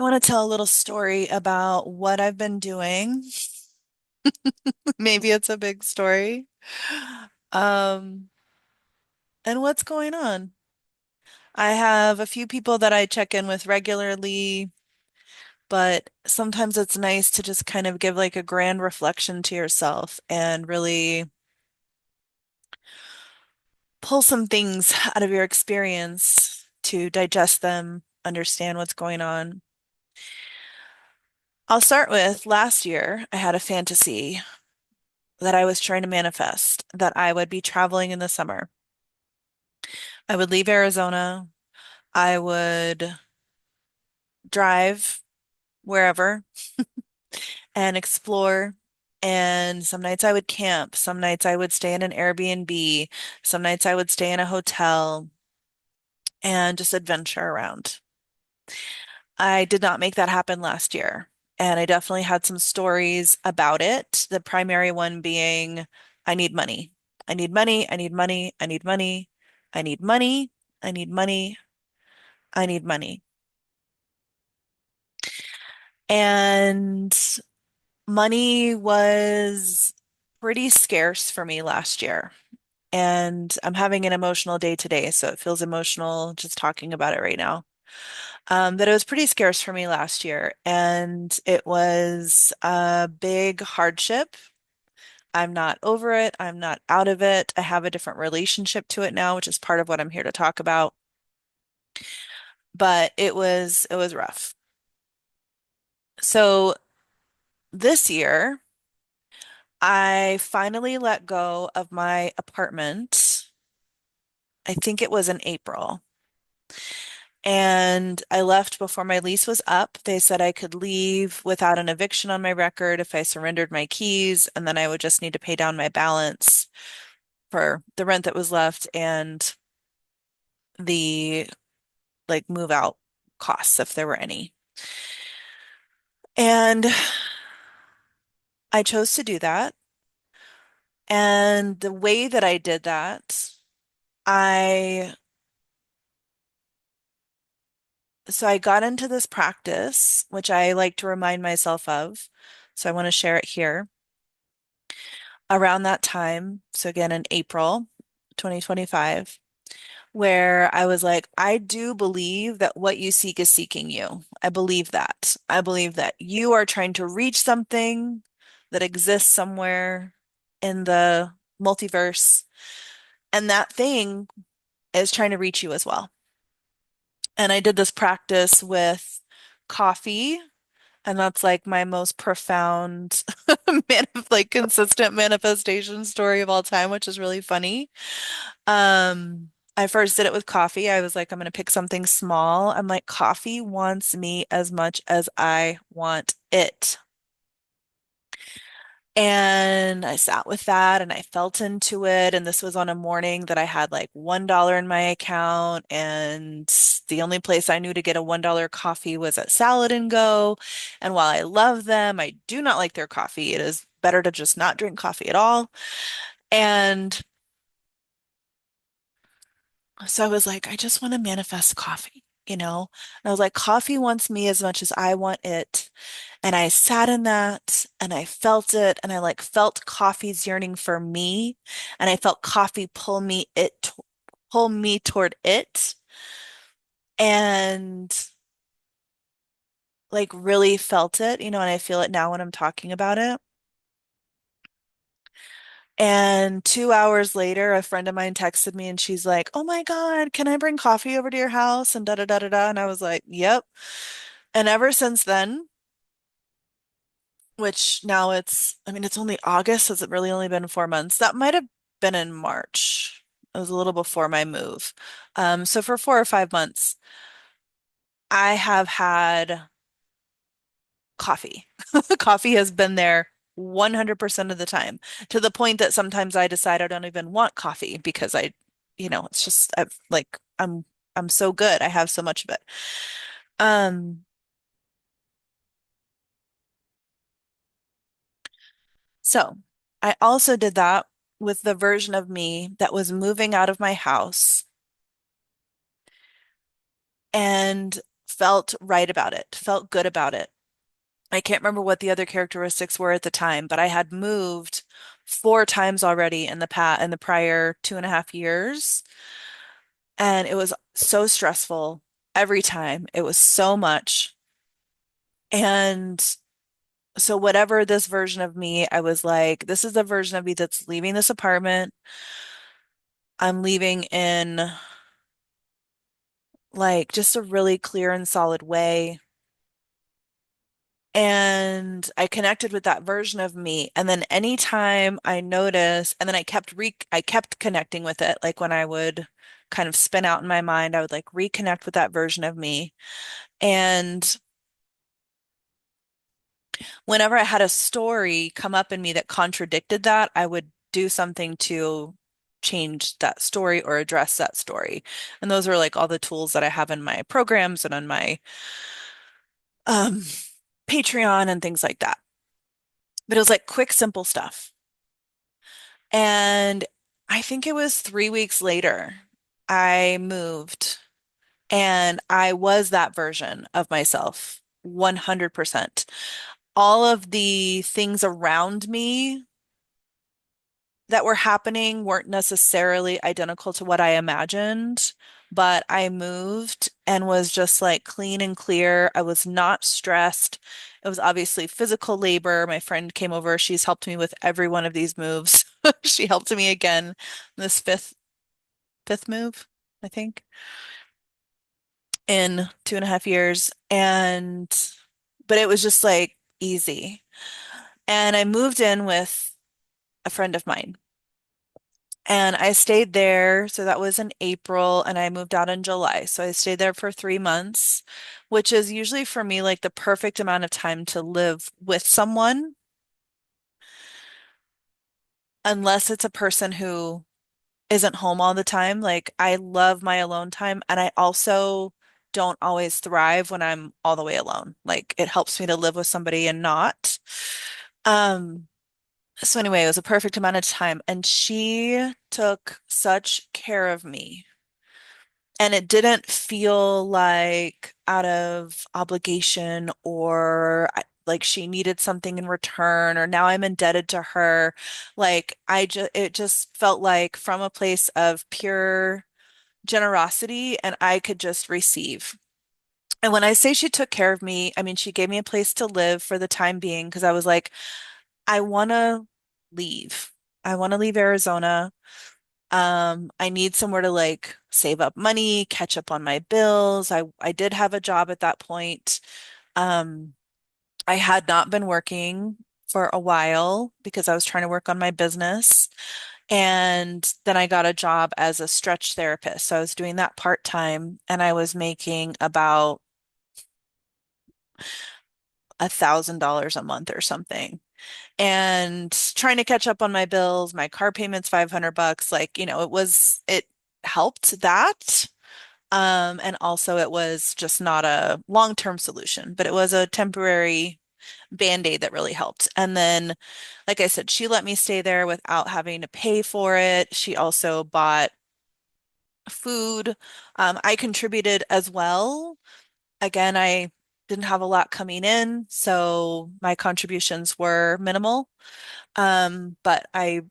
want to tell a little story about what I've been doing. Maybe it's a big story. Um, and what's going on. I have a few people that I check in with regularly, but sometimes it's nice to just kind of give like a grand reflection to yourself and really pull some things out of your experience to digest them, understand what's going on. I'll start with last year, I had a fantasy that I was trying to manifest that I would be traveling in the summer. I would leave Arizona. I would drive wherever and explore. And some nights I would camp. Some nights I would stay in an Airbnb. Some nights I would stay in a hotel and just adventure around. I did not make that happen last year. And I definitely had some stories about it. The primary one being, I need money. I need money. I need money. I need money. I need money. I need money. I need money. And money was pretty scarce for me last year. And I'm having an emotional day today, so it feels emotional just talking about it right now. That it was pretty scarce for me last year, and it was a big hardship. I'm not over it. I'm not out of it. I have a different relationship to it now, which is part of what I'm here to talk about. But it was rough. So this year, I finally let go of my apartment. I think it was in April. And I left before my lease was up. They said I could leave without an eviction on my record if I surrendered my keys, and then I would just need to pay down my balance for the rent that was left and the like move out costs if there were any. And I chose to do that. And the way that I did that, I I got into this practice, which I like to remind myself of. So I want to share it here. Around that time, so again in April 2025, where I was like, I do believe that what you seek is seeking you. I believe that. I believe that you are trying to reach something that exists somewhere in the multiverse, and that thing is trying to reach you as well. And I did this practice with coffee. And that's like my most profound, like consistent manifestation story of all time, which is really funny. I first did it with coffee. I was like, I'm going to pick something small. I'm like, coffee wants me as much as I want it. And I sat with that and I felt into it. And this was on a morning that I had like $1 in my account. And the only place I knew to get a $1 coffee was at Salad and Go. And while I love them, I do not like their coffee. It is better to just not drink coffee at all. And so I was like, I just want to manifest coffee, you know? And I was like, coffee wants me as much as I want it. And I sat in that and I felt it and I like felt coffee's yearning for me and I felt coffee pull me toward it and like really felt it, and I feel it now when I'm talking about it. And 2 hours later, a friend of mine texted me and she's like, "Oh my God, can I bring coffee over to your house?" And da da da da da. And I was like, "Yep." And ever since then, which now I mean, it's only August, so it's really only been 4 months. That might have been in March. It was a little before my move. So for 4 or 5 months, I have had coffee. Coffee has been there 100% of the time, to the point that sometimes I decide I don't even want coffee because it's just I'm so good. I have so much of it. Um, so I also did that with the version of me that was moving out of my house and felt right about it, felt good about it. I can't remember what the other characteristics were at the time, but I had moved 4 times already in the prior 2.5 years. And it was so stressful every time. It was so much. And so whatever this version of me, I was like, this is the version of me that's leaving this apartment. I'm leaving in like just a really clear and solid way. And I connected with that version of me. And then anytime I noticed, and then I kept connecting with it. Like when I would kind of spin out in my mind, I would like reconnect with that version of me. And whenever I had a story come up in me that contradicted that, I would do something to change that story or address that story. And those are like all the tools that I have in my programs and on my um, Patreon and things like that. But it was like quick, simple stuff. And I think it was 3 weeks later, I moved and I was that version of myself, 100%. All of the things around me that were happening weren't necessarily identical to what I imagined, but I moved and was just like clean and clear. I was not stressed. It was obviously physical labor. My friend came over. She's helped me with every one of these moves. She helped me again this fifth move, I think, in 2.5 years. And but it was just like easy. And I moved in with a friend of mine. And I stayed there. So that was in April, and I moved out in July. So I stayed there for 3 months, which is usually for me like the perfect amount of time to live with someone, unless it's a person who isn't home all the time. Like I love my alone time, and I also don't always thrive when I'm all the way alone. Like it helps me to live with somebody and not. Um, so anyway, it was a perfect amount of time, and she took such care of me. And it didn't feel like out of obligation or like she needed something in return or now I'm indebted to her. Like it just felt like from a place of pure generosity and I could just receive. And when I say she took care of me, I mean she gave me a place to live for the time being because I was like, I want to leave. I want to leave Arizona. I need somewhere to like save up money, catch up on my bills. I did have a job at that point. Um, I had not been working for a while because I was trying to work on my business. And then I got a job as a stretch therapist. So I was doing that part-time and I was making about $1,000 a month or something. And trying to catch up on my bills, my car payment's 500 bucks. Like, it helped that. And also it was just not a long-term solution, but it was a temporary band-aid that really helped. And then, like I said, she let me stay there without having to pay for it. She also bought food. I contributed as well. Again, I didn't have a lot coming in, so my contributions were minimal. But I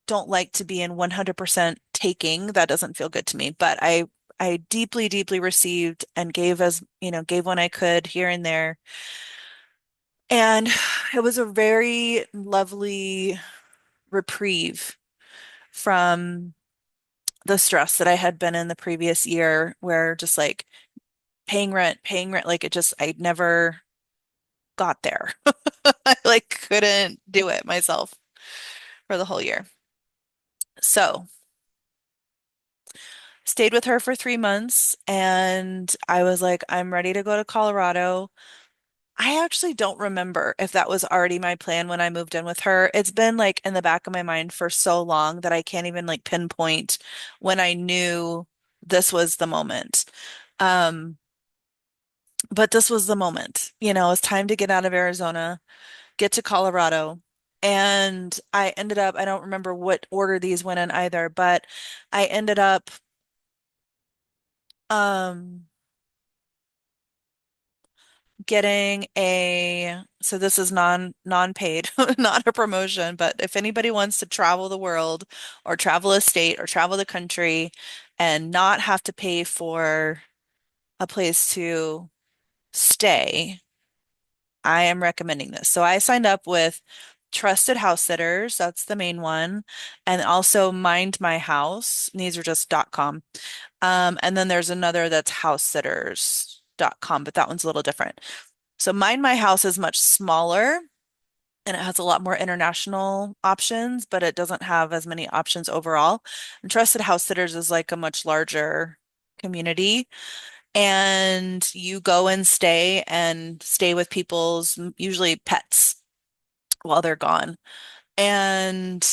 don't like to be in 100% taking. That doesn't feel good to me. But I deeply, deeply received and gave when I could here and there. And it was a very lovely reprieve from the stress that I had been in the previous year, where just like paying rent, like I never got there. I like couldn't do it myself for the whole year. So stayed with her for 3 months and I was like, I'm ready to go to Colorado. I actually don't remember if that was already my plan when I moved in with her. It's been like in the back of my mind for so long that I can't even like pinpoint when I knew this was the moment. Um, but this was the moment. It's time to get out of Arizona, get to Colorado. And I don't remember what order these went in either, but I ended up um getting so this is non-paid, not a promotion, but if anybody wants to travel the world or travel a state or travel the country and not have to pay for a place to stay, I am recommending this. So I signed up with Trusted House Sitters, that's the main one, and also Mind My House. These are just .com. And then there's another that's housesitters.com, but that one's a little different. So Mind My House is much smaller and it has a lot more international options, but it doesn't have as many options overall. And Trusted House Sitters is like a much larger community. And you go and stay with people's usually pets while they're gone. And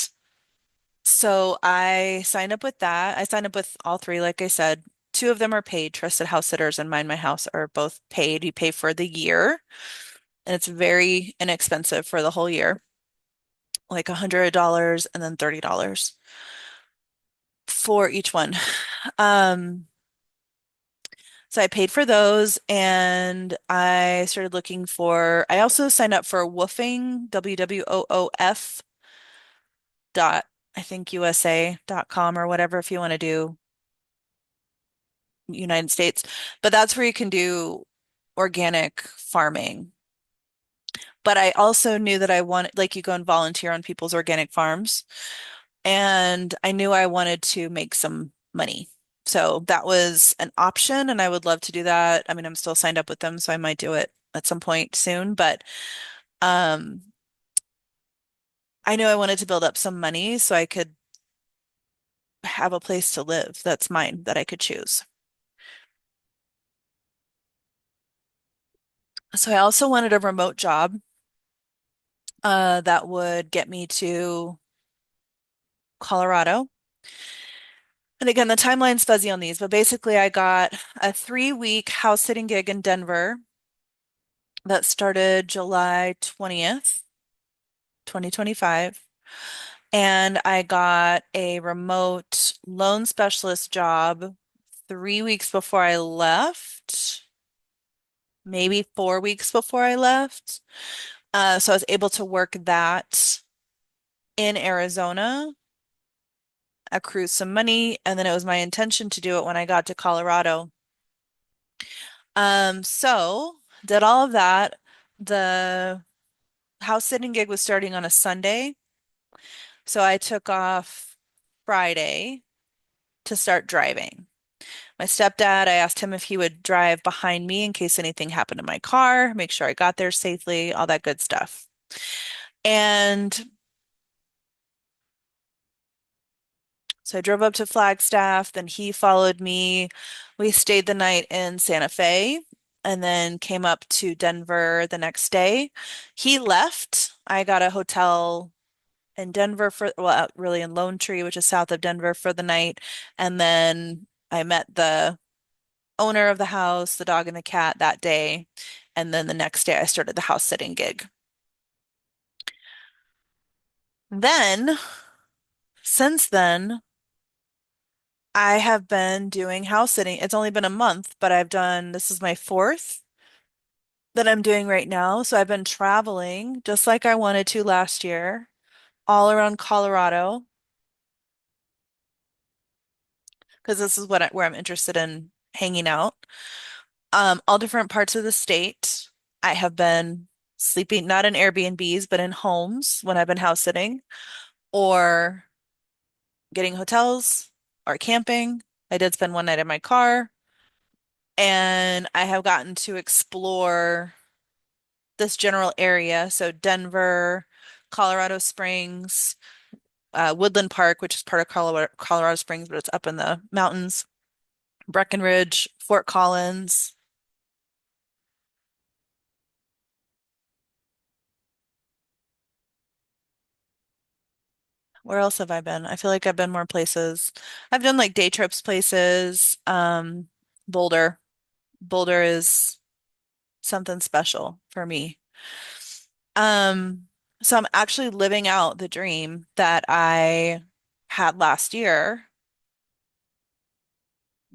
so I signed up with that. I signed up with all three, like I said. Two of them are paid. Trusted House Sitters and Mind My House are both paid. You pay for the year, and it's very inexpensive for the whole year, like $100 and then $30 for each one. Um, so I paid for those and I started looking I also signed up for woofing, WWOOF dot, I think USA.com or whatever if you want to do United States. But that's where you can do organic farming. But I also knew that I wanted, like, you go and volunteer on people's organic farms. And I knew I wanted to make some money. So that was an option, and I would love to do that. I mean, I'm still signed up with them, so I might do it at some point soon. But um, I knew I wanted to build up some money so I could have a place to live that's mine that I could choose. So I also wanted a remote job that would get me to Colorado. And again, the timeline's fuzzy on these, but basically I got a 3-week house sitting gig in Denver that started July 20th, 2025. And I got a remote loan specialist job 3 weeks before I left, maybe 4 weeks before I left. So I was able to work that in Arizona, accrue some money, and then it was my intention to do it when I got to Colorado. So did all of that. The house sitting gig was starting on a Sunday. So I took off Friday to start driving. My stepdad, I asked him if he would drive behind me in case anything happened to my car, make sure I got there safely, all that good stuff. And so I drove up to Flagstaff, then he followed me. We stayed the night in Santa Fe and then came up to Denver the next day. He left. I got a hotel in Denver really in Lone Tree, which is south of Denver for the night. And then I met the owner of the house, the dog and the cat that day. And then the next day I started the house sitting gig. Then, since then, I have been doing house sitting. It's only been a month, but this is my fourth that I'm doing right now. So I've been traveling just like I wanted to last year, all around Colorado, because this is where I'm interested in hanging out. All different parts of the state. I have been sleeping not in Airbnbs, but in homes when I've been house sitting or getting hotels or camping. I did spend one night in my car, and I have gotten to explore this general area. So Denver, Colorado Springs, Woodland Park, which is part of Colorado Springs, but it's up in the mountains, Breckenridge, Fort Collins. Where else have I been? I feel like I've been more places. I've done like day trips places. Boulder. Boulder is something special for me. So I'm actually living out the dream that I had last year,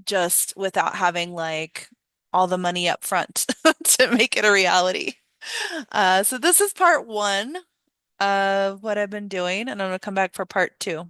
just without having like all the money up front to make it a reality. So this is part one of what I've been doing, and I'm gonna come back for part two.